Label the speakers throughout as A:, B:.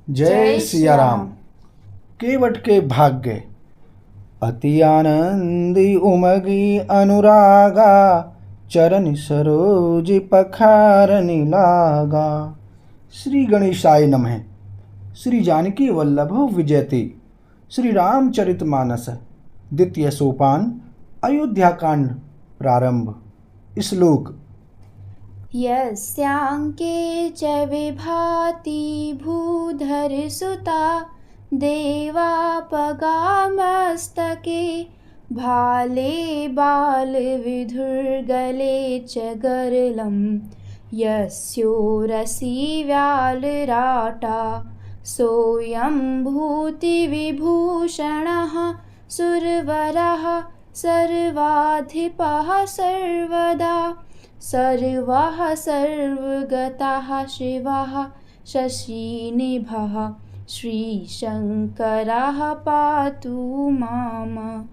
A: जय सिया राम। केवट के भाग्य। अति आनंदी उमगी अनुरागा, चरण सरोज पखारनि लागा। श्री गणेशाय नमः। श्री जानकी वल्लभो विजयते। श्री रामचरितमानस द्वितीय सोपान, अयोध्या कांड प्रारंभ। श्लोक।
B: यस्यांके च विभाति भूधरसुता, देवापगामस्तके भाले बालविधुर्गले च गरलं। यस्योरसि व्यालराटा, सोऽयं भूतिविभूषणः सुरवरः सर्वाधिपः सर्वदा। सर्वाः सर्वगताः शिवः शशिनिभः, श्रीशंकरः पातु माम।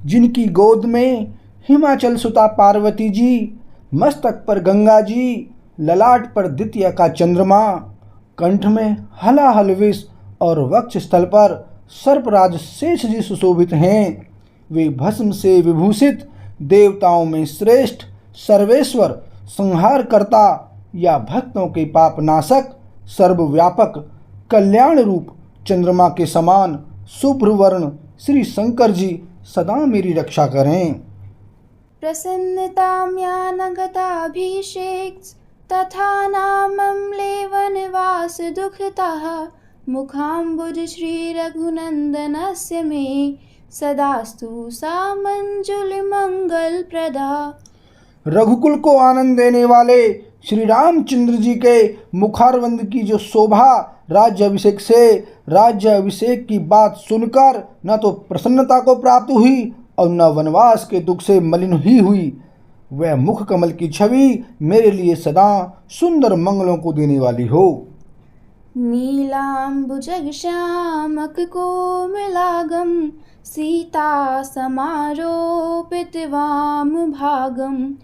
A: जिनकी गोद में हिमाचल सुता पार्वती जी, मस्तक पर गंगा जी, ललाट पर द्वितीय का चंद्रमा, कंठ में हलाहल विष और वक्ष स्थल पर सर्पराज शेष जी सुशोभित हैं। वे भस्म से विभूषित, देवताओं में श्रेष्ठ, सर्वेश्वर, संहार करता या भक्तों के पाप नाशक, सर्वव्यापक, कल्याण रूप चंद्रमा के समान शुभ्रवर्ण श्री शंकर जी सदा मेरी रक्षा करें।
B: प्रसन्नताम्यानगताभिषेक तथा नामम्लेवनवास दुःखतः, मुखाम्बुज श्री रघुनंदनस्य मे सदास्तु सा मंजुलमंगलप्रदा।
A: रघुकुल को आनंद देने वाले श्री रामचंद्र जी के मुखारविंद की जो शोभा राज्याभिषेक से, राज्याभिषेक की बात सुनकर न तो प्रसन्नता को प्राप्त हुई और न वनवास के दुख से मलिन ही हुई। वह मुख कमल की छवि मेरे लिए सदा सुंदर मंगलों को देने वाली हो।
B: नीलाम्बुजग श्यामक कोमलागम, सीता समारोपित वाम भागम।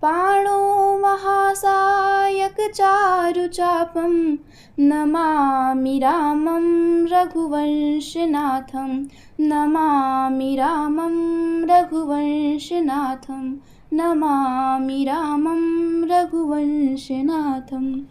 B: पाणो महासायक चारुचापम, नमामि रामं रघुवंशनाथं। नमामि रामं रघुवंशनाथं। नमामि रामं रघुवंशनाथं।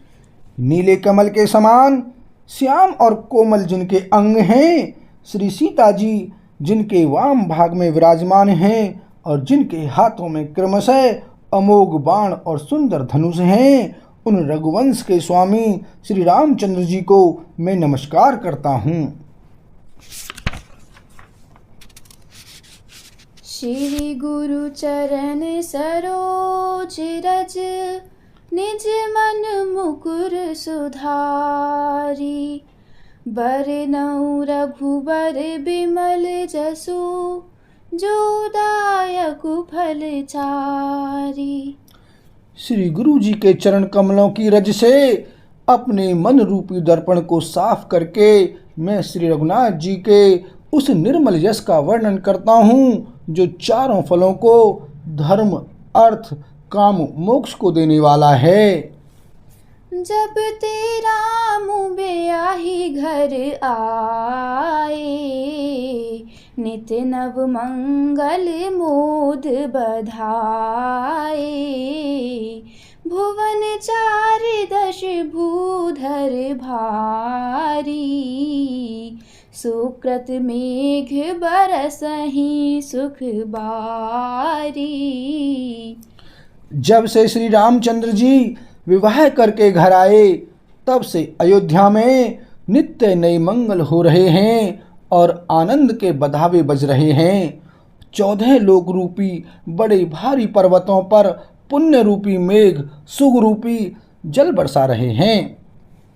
A: नीले कमल के समान श्याम और कोमल जिनके अंग हैं, श्री सीता जी जिनके वाम भाग में विराजमान हैं और जिनके हाथों में क्रमशः अमोघ बाण और सुंदर धनुष हैं, उन रघुवंश के स्वामी श्री रामचंद्र जी को मैं नमस्कार करता हूँ।
B: श्री गुरु चरण सरोज रज, निज मन मुकुर सुधारी। बरनउँ रघुबर बिमल जसु, जो दायकु फल चारी।
A: श्री गुरु जी के चरण कमलों की रज से अपने मन रूपी दर्पण को साफ करके मैं श्री रघुनाथ जी के उस निर्मल यश का वर्णन करता हूँ जो चारों फलों को, धर्म, अर्थ, काम, मोक्ष को देने वाला है।
B: जब तेरा मुँह ब्याही घर आए, नित नव मंगल मोद बधाए। भुवन चार दश भूधर भारी, सुकृत मेघ बरसहि सुख बारी।
A: जब से श्री रामचंद्र जी विवाह करके घर आए, तब से अयोध्या में नित्य नए मंगल हो रहे हैं और आनंद के बधावे बज रहे हैं। 14 लोक रूपी बड़े भारी पर्वतों पर पुण्य रूपी मेघ सुख रूपी जल बरसा रहे हैं।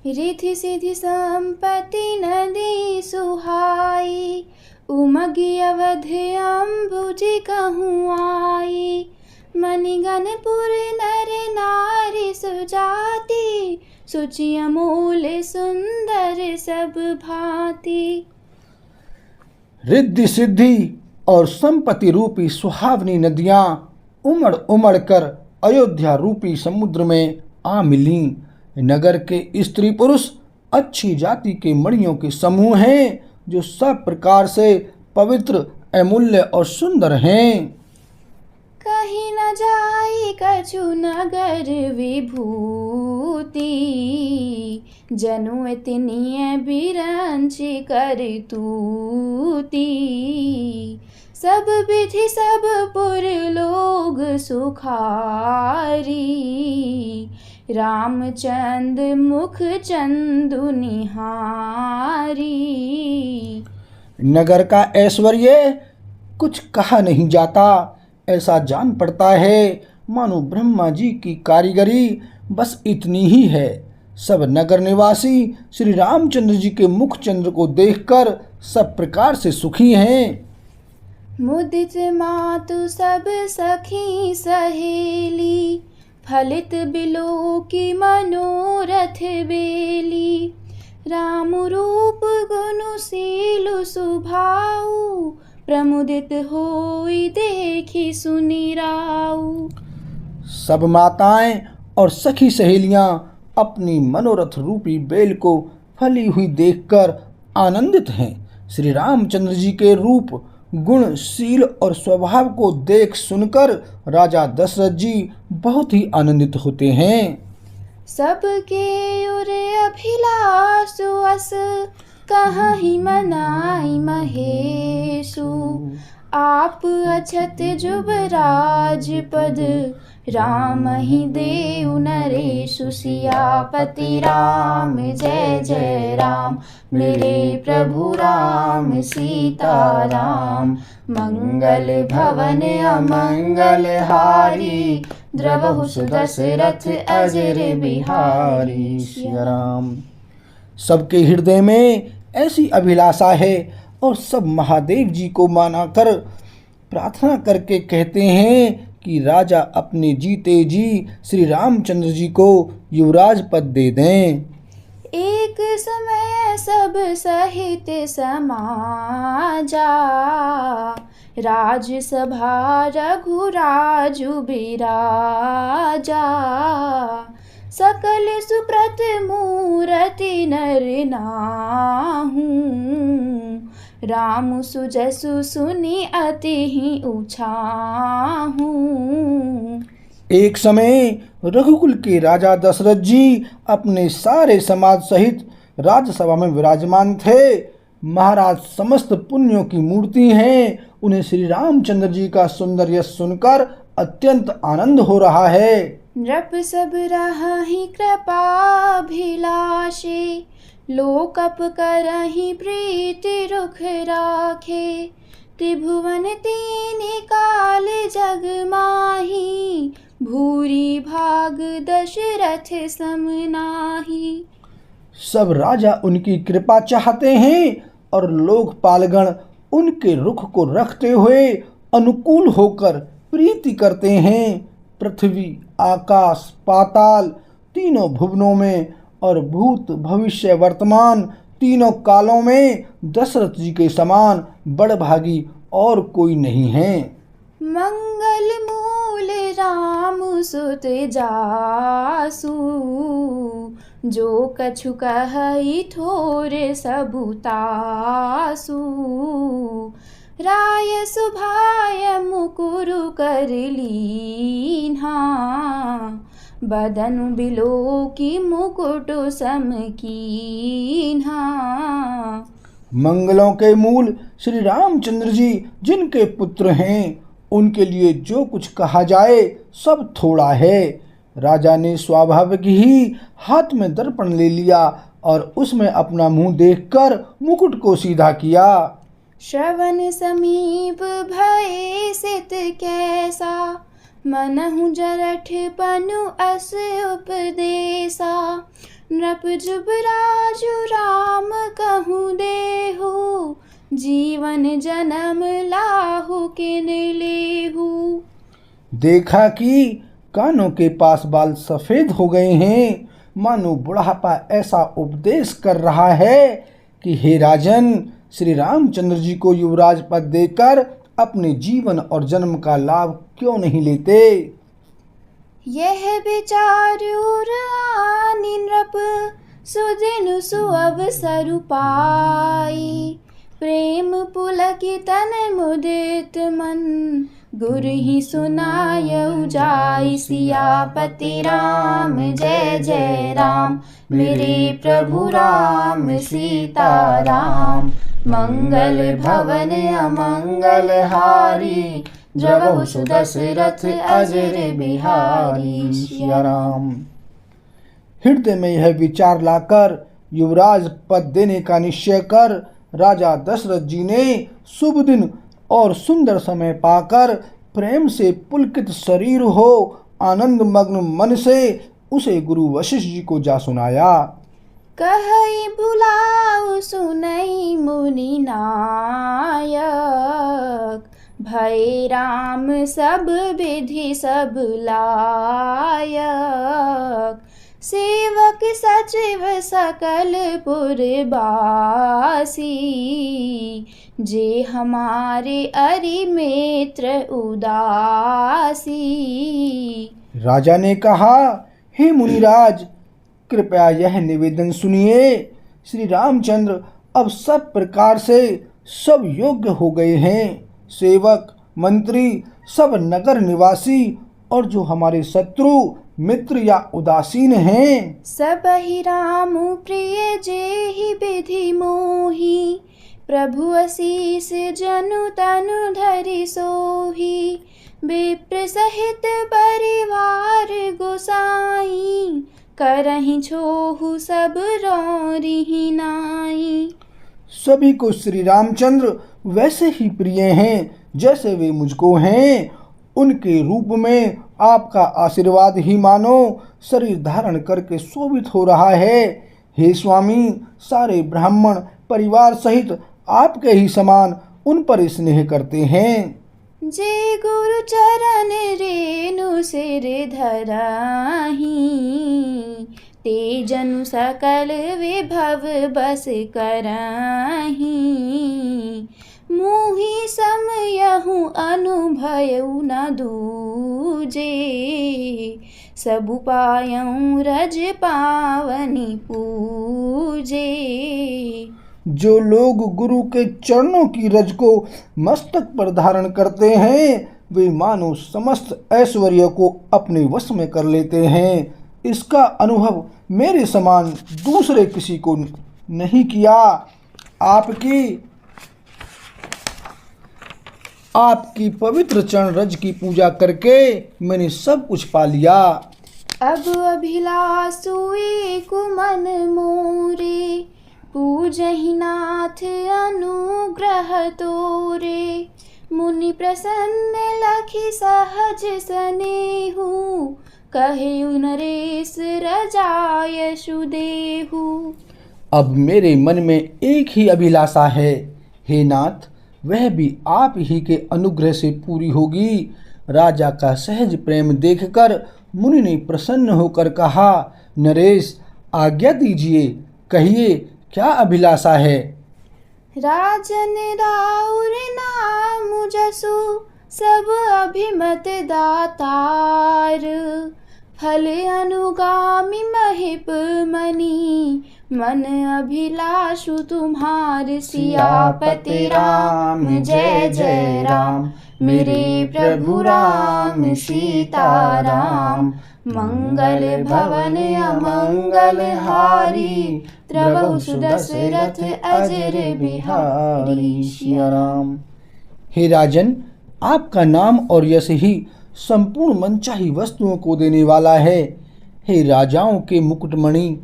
B: रिधि सिधि संपत्ति नदी सुहाई, उमगी अवध अम्बुजि कहूँ आई। मणिगणपुर नर नारी सुजाति, सुचि अमूल सुंदर सब भांति।
A: रिद्धि सिद्धि और संपत्ति रूपी सुहावनी नदियां उमड़ उमड़ कर अयोध्या रूपी समुद्र में आ मिलीं। नगर के स्त्री पुरुष अच्छी जाति के मणियों के समूह हैं जो सब प्रकार से पवित्र, अमूल्य और सुंदर हैं।
B: कहीं न जाई कछु नगर विभूति, जनु इतनिय बिरंच कर तूती। सब विधि सब पुर लोग सुखारी, रामचंद मुख चंदु निहारी।
A: नगर का ऐश्वर्य कुछ कहा नहीं जाता, ऐसा जान पड़ता है मानो ब्रह्मा जी की कारीगरी बस इतनी ही है। सब नगर निवासी श्री रामचंद्र जी के मुख चंद्र को देखकर सब प्रकार से सुखी हैं।
B: मुदित मातु सब सखी सहेली, फलित बिलो की मनोरथ बेली। राम रूप गुणशील सुभाऊ, प्रमुदित होई देखी सुनि राऊ।
A: सब माताएं और सखी सहेलियां अपनी मनोरथ रूपी बेल को फली हुई देखकर आनंदित हैं। श्री रामचंद्र जी के रूप, गुण, शील और स्वभाव को देख सुनकर राजा दशरथ जी बहुत ही आनंदित होते हैं।
B: सबके उर अभिलाषु अस, कहीं मनाई महेशु। आप अछत जुबराज पद, राम ही देउ नरेशु। सियापति राम जय जय राम, मेरे प्रभु राम सीताराम। मंगल भवन अमंगल हारी, द्रवहु सुदशरथ अजर बिहारी। सिया राम।
A: सबके हृदय में ऐसी अभिलाषा है और सब महादेव जी को माना कर प्रार्थना करके कहते हैं कि राजा अपने जीते जी श्री रामचंद्र जी को युवराज पद दे दें।
B: एक समय सब सहित समाजा, राजसभा रघुराजु बिराजा। सकल सुप्रत मूरति नर नाहू, राम सुजसु सुनि अति ही उछाहू।
A: एक समय रघुकुल के राजा दशरथ जी अपने सारे समाज सहित राजसभा में विराजमान थे। महाराज समस्त पुण्यों की मूर्ति हैं। उन्हें श्री रामचंद्र जी का सुंदर यश सुनकर अत्यंत आनंद हो रहा है।
B: नृप सब रहि कृपाभिलाषे, लोकप करहि प्रीति रुख राखे। त्रिभुवन तीन काल जग माही, भूरी भाग दशरथ सम नाहि।
A: सब राजा उनकी कृपा चाहते हैं और लोकपालगण उनके रुख को रखते हुए अनुकूल होकर प्रीति करते हैं। पृथ्वी, आकाश, पाताल तीनों भुवनों में और भूत, भविष्य, वर्तमान तीनों कालों में दशरथ जी के समान बड़भागी और कोई नहीं है।
B: मंगल मूल राम सुत जासु, जो कछु कहई ठोर सबुतासु। राय सुभाय मुकुरु कर लीन्हा, बदनु बिलो की मुकुट सम कीन्हा।
A: मंगलों के मूल श्री रामचंद्र जी जिनके पुत्र हैं, उनके लिए जो कुछ कहा जाए सब थोड़ा है। राजा ने स्वाभाविक ही हाथ में दर्पण ले लिया और उसमें अपना मुंह देखकर मुकुट को सीधा किया।
B: श्रवण समीप भय सित कैसा, मनहु जरठ पनु अस उपदेसा। नृप जुबराजु राम कहूँ देहु, जीवन जन्म लाहु किन लेहु।
A: देखा कि कानों के पास बाल सफेद हो गए हैं, मानो बुढ़ापा ऐसा उपदेश कर रहा है कि हे राजन, श्री रामचंद्र जी को युवराज पद देकर अपने जीवन और जन्म का लाभ क्यों नहीं लेते।
B: यह विचार आनि नृप, सुदिन सुअवसरु पाई, प्रेम पुलकित तन मुदित मन, गुरु ही सुनायउ जाय सियापति राम। जय जय राम मेरे प्रभु राम सीता राम। मंगल भवन अमंगल हारी, द्रवहु सुदशरथ अजर बिहारी।
A: सिया राम। हृदय में यह विचार लाकर युवराज पद देने का निश्चय कर राजा दशरथ जी ने शुभ दिन और सुंदर समय पाकर प्रेम से पुलकित शरीर हो आनंद मग्न मन से उसे गुरु वशिष्ठ जी को जा सुनाया।
B: कहई बुलाऊ सुनई मुनि नायक, भय राम सब विधि सब लायक। सेवक सचिव सकल पुरबासी, जे हमारे अरि मित्र उदासी।
A: राजा ने कहा, हे मुनिराज, कृपया यह निवेदन सुनिए। श्री रामचंद्र अब सब प्रकार से सब योग्य हो गए हैं। सेवक मंत्री सब नगर निवासी और जो हमारे शत्रु मित्र या उदासीन हैं,
B: सब ही राम प्रिय जेहि विधि मोहि। प्रभु आशीष जनु तनु धरि सोहि, विप्र सहित परिवार गोसाई। करहि छोहु सब रौरिहि नाई।
A: सभी को श्री रामचंद्र वैसे ही प्रिय हैं जैसे वे मुझको हैं। उनके रूप में आपका आशीर्वाद ही मानो शरीर धारण करके शोभित हो रहा है। हे स्वामी, सारे ब्राह्मण परिवार सहित आपके ही समान उन पर स्नेह करते हैं।
B: जे गुरु चरण रेणु सिर धराही, ते जनु सकल विभव बस करही। मोहि समयहु अनुभयउ न दूजे, सबु पायउ रज पावनि पूजे।
A: जो लोग गुरु के चरणों की रज को मस्तक पर धारण करते हैं, वे मानो समस्त ऐश्वर्य को अपने वश में कर लेते हैं। इसका अनुभव मेरे समान दूसरे किसी को नहीं किया। आपकी पवित्र चरण रज की पूजा करके मैंने सब कुछ पा लिया।
B: अब अभिलाषु एक मन मोरे, पूजहि नाथ अनुग्रह तोरे। मुनि प्रसन्न लखि सहज स्नेहु, कहेउ नरेश रजायशु देहु।
A: अब मेरे मन में एक ही अभिलाषा है, हे नाथ, वह भी आप ही के अनुग्रह से पूरी होगी। राजा का सहज प्रेम देखकर मुनि ने प्रसन्न होकर कहा, नरेश, आज्ञा दीजिए, कहिए क्या अभिलाषा है।
B: राजन राउर नाम जसु, सब अभिमत दातार। फल अनुगामी महिप मनी, मन अभिलाषु तुम्हार। सियापति राम जय जय राम, मेरे प्रभु राम सीता राम। मंगल भवन अमंगल हारी, द्रवहु सुदशरथ अजर बिहारी। सिया राम।
A: हे राजन, आपका नाम और यश ही संपूर्ण मनचाही वस्तुओं को देने वाला है। हे राजाओं के मुकुटमणि,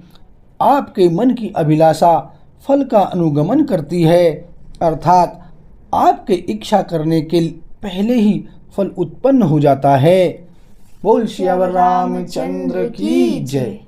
A: आपके मन की अभिलाषा फल का अनुगमन करती है, अर्थात आपके इच्छा करने के पहले ही फल उत्पन्न हो जाता है। बोल सियावर रामचंद्र की जय।